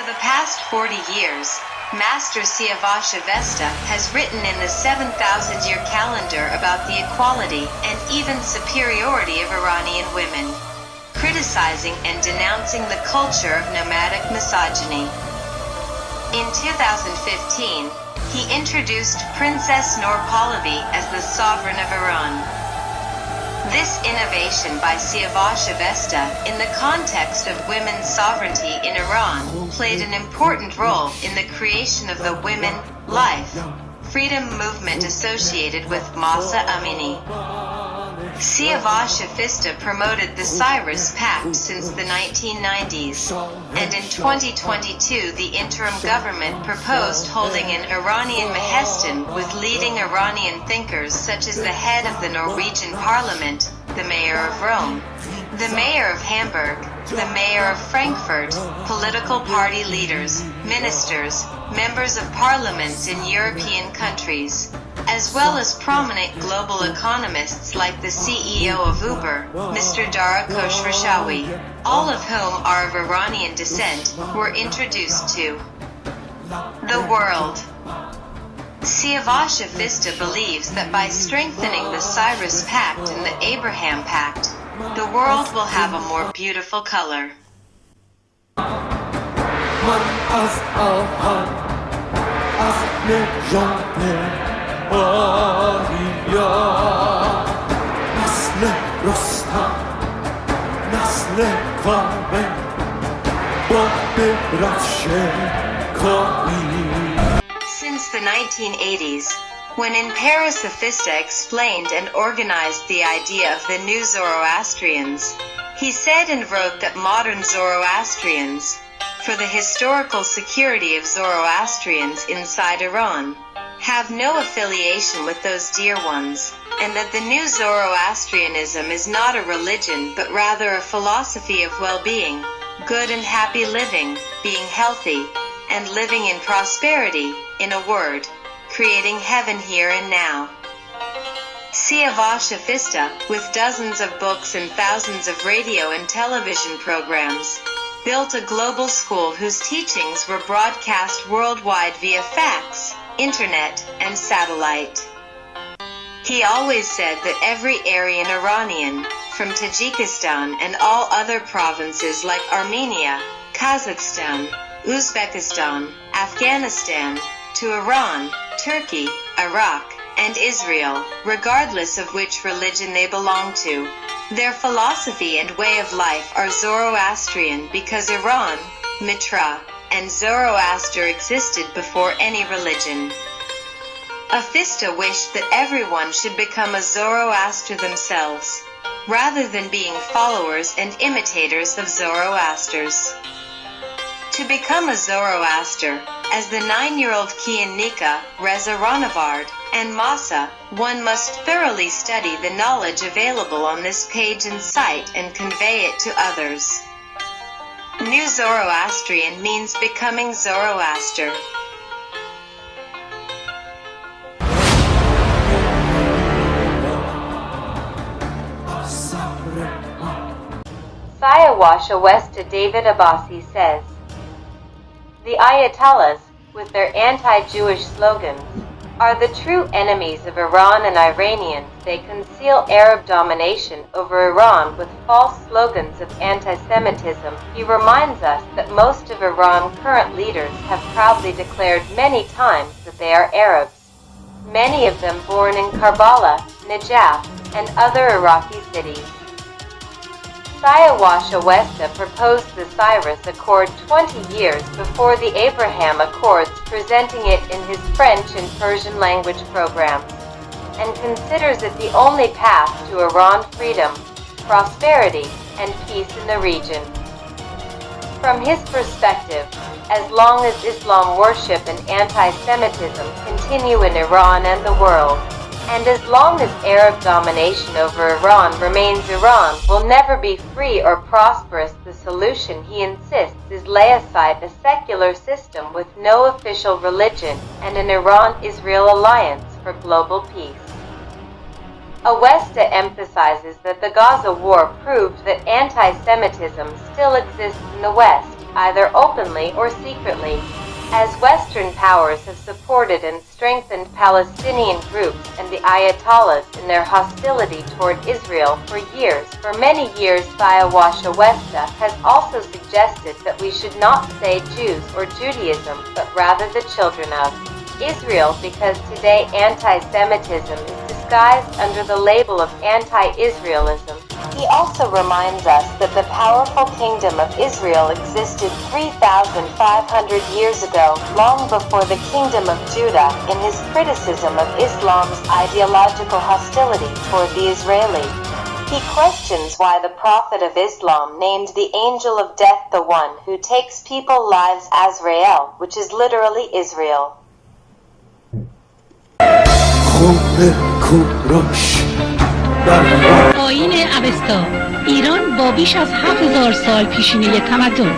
the past 40 years, Master Siyavash Avesta has written in the 7,000-year calendar about the equality and even superiority of Iranian women, criticizing and denouncing the culture of nomadic misogyny. In 2015, he introduced Princess Noor Pahlavi as the sovereign of Iran. This innovation by Siyavash Avesta in the context of women's sovereignty in Iran played an important role in the creation of the women, life, freedom movement associated with Mahsa Amini. Siyavash Avesta promoted the Cyrus Pact since the 1990s, and in 2022 the interim government proposed holding an Iranian Mahestan with leading Iranian thinkers such as the head of the Norwegian parliament, the mayor of Rome, the mayor of Hamburg, the mayor of Frankfurt, political party leaders, ministers, members of parliaments in European countries, as well as prominent global economists like the CEO of Uber, Mr. Dara Khosrowshahi, all of whom are of Iranian descent, were introduced to the world. Siyavash Avesta believes that by strengthening the Cyrus Pact and the Abraham Pact, the world will have a more beautiful color. Since the 1980s, when in Paris Avesta explained and organized the idea of the new Zoroastrians, he said and wrote that modern Zoroastrians, for the historical security of Zoroastrians inside Iran, have no affiliation with those dear ones, and that the new Zoroastrianism is not a religion but rather a philosophy of well-being, good and happy living, being healthy, and living in prosperity, in a word, creating heaven here and now. Siyavash Avesta, with dozens of books and thousands of radio and television programs, built a global school whose teachings were broadcast worldwide via fax, internet, and satellite. He always said that every Aryan Iranian, from Tajikistan and all other provinces like Armenia, Kazakhstan, Uzbekistan, Afghanistan, to Iran, Turkey, Iraq, and Israel, regardless of which religion they belong to, their philosophy and way of life are Zoroastrian because Iran, Mitra, and Zoroaster existed before any religion. Avesta wished that everyone should become a Zoroaster themselves, rather than being followers and imitators of Zoroasters. To become a Zoroaster, as the 9-year-old Kian Nika, Reza Ranavard, and Mahsa, one must thoroughly study the knowledge available on this page and site and convey it to others. New Zoroastrian means becoming Zoroaster. Siyavash Awesta David Abbasi says, "The Ayatollahs, with their anti-Jewish slogans, are the true enemies of Iran and Iranians. They conceal Arab domination over Iran with false slogans of anti-Semitism." He reminds us that most of Iran's current leaders have proudly declared many times that they are Arabs, many of them born in Karbala, Najaf, and other Iraqi cities. Siyavash Awesta proposed the Cyrus Accord 20 years before the Abraham Accords, presenting it in his French and Persian language programs, and considers it the only path to Iran freedom, prosperity, and peace in the region. From his perspective, as long as Islam worship and anti-Semitism continue in Iran and the world, and as long as Arab domination over Iran remains, Iran will never be free or prosperous. The solution, he insists, is lay aside a secular system with no official religion and an Iran-Israel alliance for global peace. Awesta emphasizes that the Gaza war proved that anti-Semitism still exists in the West, either openly or secretly. As Western powers have supported and strengthened Palestinian groups and the Ayatollahs in their hostility toward Israel for many years, Siyavash Awesta has also suggested that we should not say Jews or Judaism, but rather the children of Israel, because today anti-Semitism is disguised under the label of anti-Israelism. He also reminds us that the powerful kingdom of Israel existed 3,500 years ago, long before the kingdom of Judah, in his criticism of Islam's ideological hostility toward the Israeli. He questions why the Prophet of Islam named the angel of death the one who takes people's lives Azrael, which is literally Israel. کوروش آیین اوستا، ایران با بیش از 7000 سال پیشینه تمدن.